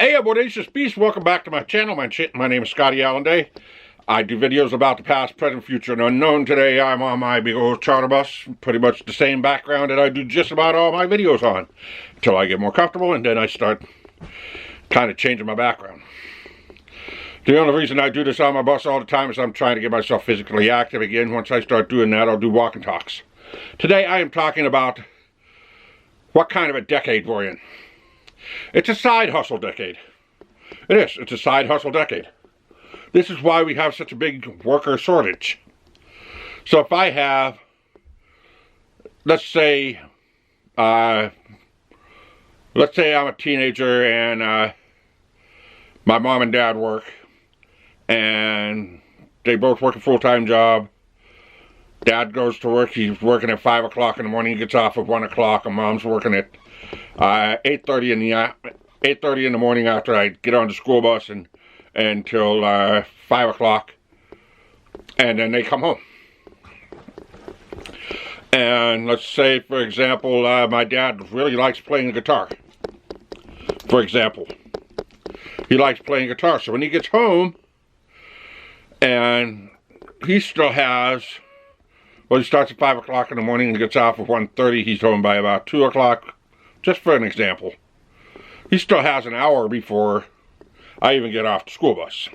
Hey, bodacious beast, welcome back to my channel. My name is Scottyallenday. I do videos about the past, present, future, and unknown. Today I'm on my big old charter bus, pretty much the same background that I do just about all my videos on, until I get more comfortable, and then I start kind of changing my background. The only reason I do this on my bus all the time is I'm trying to get myself physically active again. Once I start doing that, I'll do walk and talks. Today I am talking about what kind of a decade we're in. It's a side hustle decade. It is. It's a side hustle decade. This is why we have such a big worker shortage. So if I have, let's say I'm a teenager and my mom and dad work, and they both work a full-time job. Dad goes to work. He's working at 5 o'clock in the morning. He gets off at 1 o'clock, and mom's working at 8:30 in the morning after I get on the school bus and until 5 o'clock, and then they come home. And let's say, for example, my dad really likes playing the guitar. For example, he likes playing guitar. So when he gets home, and he still has, well, he starts at 5 o'clock in the morning and gets off at 1:30. He's home by about 2 o'clock. Just for an example, he still has an hour before I even get off the school bus.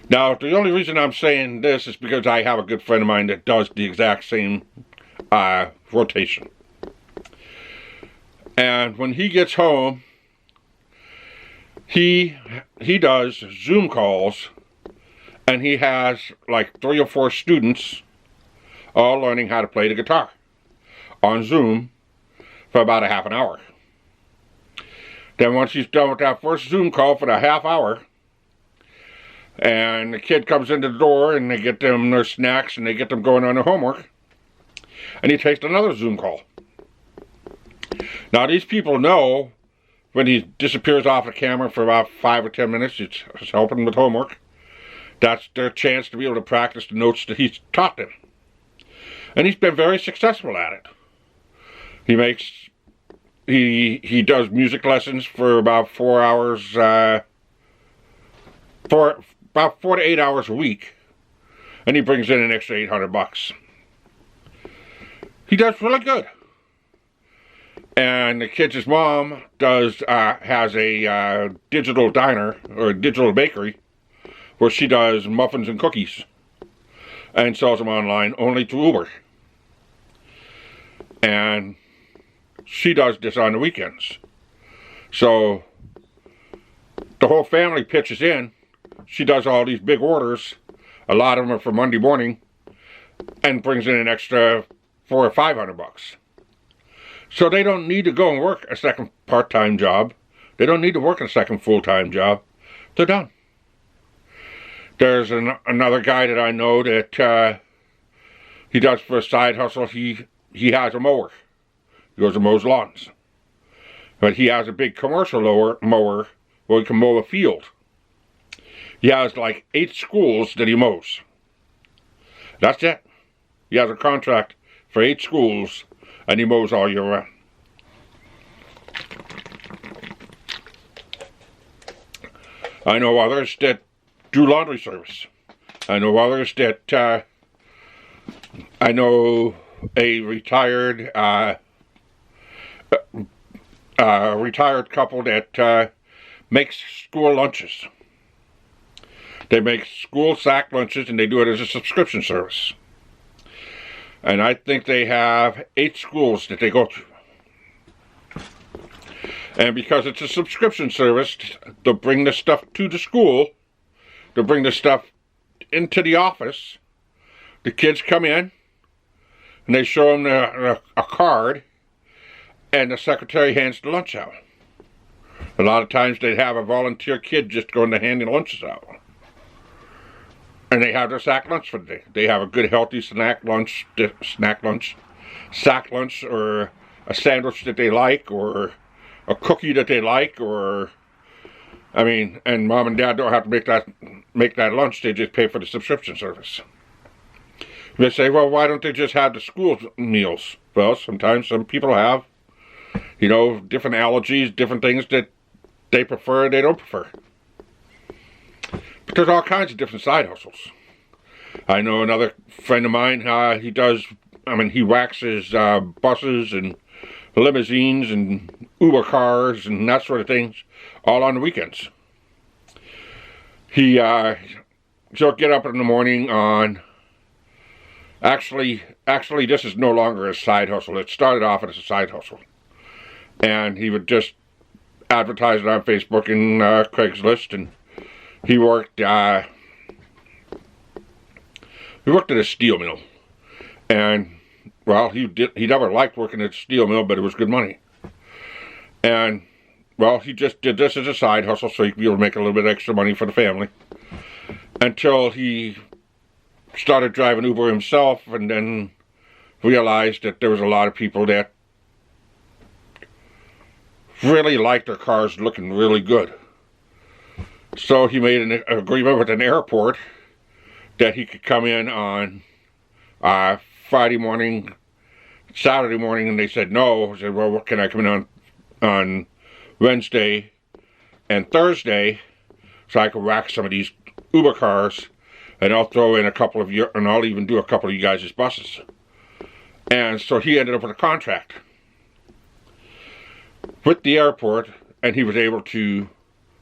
Now, the only reason I'm saying this is because I have a good friend of mine that does the exact same rotation. And when he gets home, he does Zoom calls, and he has like 3 or 4 students all learning how to play the guitar on Zoom for about a half an hour. Then once he's done with that first Zoom call for the half hour, and the kid comes into the door and they get them their snacks and they get them going on their homework, and he takes another Zoom call. Now these people know when he disappears off the camera for about 5 or 10 minutes, it's helping with homework. That's their chance to be able to practice the notes that he's taught them. And he's been very successful at it. He does music lessons for about 4 hours, for about 4 to 8 hours a week, and he brings in an extra $800. He does really good. And the kid's mom has a digital diner or a digital bakery where she does muffins and cookies and sells them online only to Uber. And she does this on the weekends. So the whole family pitches in. She does all these big orders. A lot of them are for Monday morning, and brings in an extra $400 or $500. So they don't need to go and work a second part-time job. They don't need to work a second full-time job. They're done. There's another guy that I know that he does for a side hustle. He has a mower. He goes and mows lawns. But he has a big commercial mower where he can mow a field. He has like 8 schools that he mows. That's it. He has a contract for 8 schools, and he mows all year round. I know others that do laundry service. I know others that I know a retired couple that makes school lunches. They make school sack lunches, and they do it as a subscription service. And I think they have 8 schools that they go to. And because it's a subscription service, they'll bring the stuff to the school. They'll bring the stuff into the office. The kids come in, and they show them a card, and the secretary hands the lunch out. A lot of times they'd have a volunteer kid just going to hand the lunches out. And they have their sack lunch for the day. They have a good healthy sack lunch, or a sandwich that they like, or a cookie that they like, or, I mean, and mom and dad don't have to make that lunch. They just pay for the subscription service. They say, well, why don't they just have the school meals? Well, sometimes some people have, you know, different allergies, different things that they prefer, they don't prefer. But there's all kinds of different side hustles. I know another friend of mine, he waxes buses and limousines and Uber cars and that sort of things, all on the weekends. He'll get up in the morning on, actually this is no longer a side hustle. It started off as a side hustle. And he would just advertise it on Facebook and Craigslist, and he worked at a steel mill. And, well, he never liked working at a steel mill, but it was good money. And, well, he just did this as a side hustle so he could be able to make a little bit extra money for the family. Until he started driving Uber himself, and then realized that there was a lot of people that really liked their cars looking really good. So he made an agreement with an airport that he could come in on Friday morning, Saturday morning, and they said no. I said, well, what can I come in on Wednesday and Thursday so I could rack some of these Uber cars, and I'll throw in and I'll even do a couple of you guys' buses. And so he ended up with a contract with the airport, and he was able to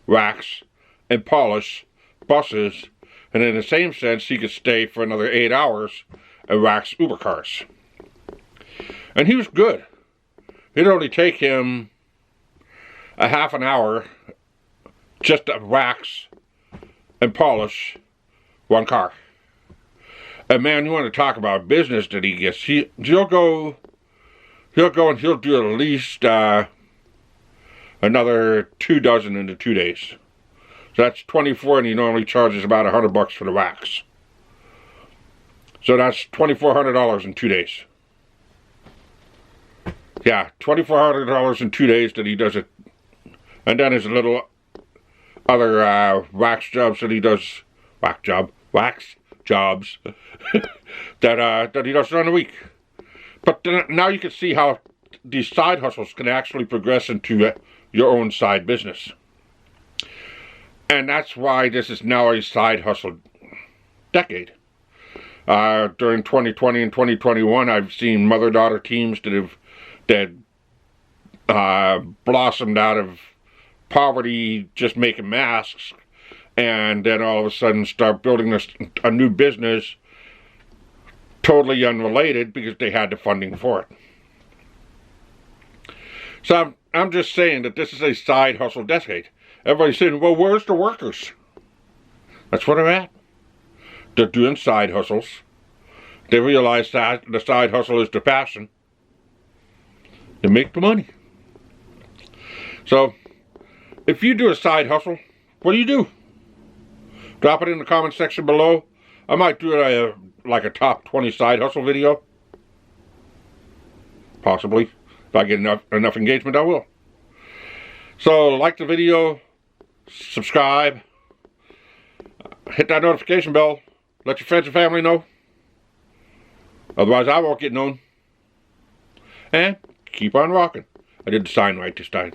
wax and polish buses, and in the same sense he could stay for another 8 hours and wax Uber cars. And he was good. It'd only take him a half an hour just to wax and polish one car. And man, you want to talk about business that he gets. He'll go and he'll do at least another 2 dozen in the 2 days. So that's 24, and he normally charges about $100 for the wax. So that's $2,400 in 2 days. Yeah, $2,400 in 2 days that he does it. And then there's a little other wax jobs that he does, wax jobs that he does during the week. But now you can see how these side hustles can actually progress into your own side business. And that's why this is now a side hustle decade. During 2020 and 2021, I've seen mother-daughter teams that blossomed out of poverty, just making masks, and then all of a sudden start building a new business totally unrelated because they had the funding for it. So I'm just saying that this is a side hustle decade. Everybody's saying, well, where's the workers? That's where they're at. They're doing side hustles. They realize that the side hustle is the passion. They make the money. So, if you do a side hustle, what do you do? Drop it in the comment section below. I might do like a top 20 side hustle video. Possibly. If I get enough engagement, I will. So, like the video, subscribe, hit that notification bell, let your friends and family know. Otherwise, I won't get known. And keep on rocking. I did the sign right this time.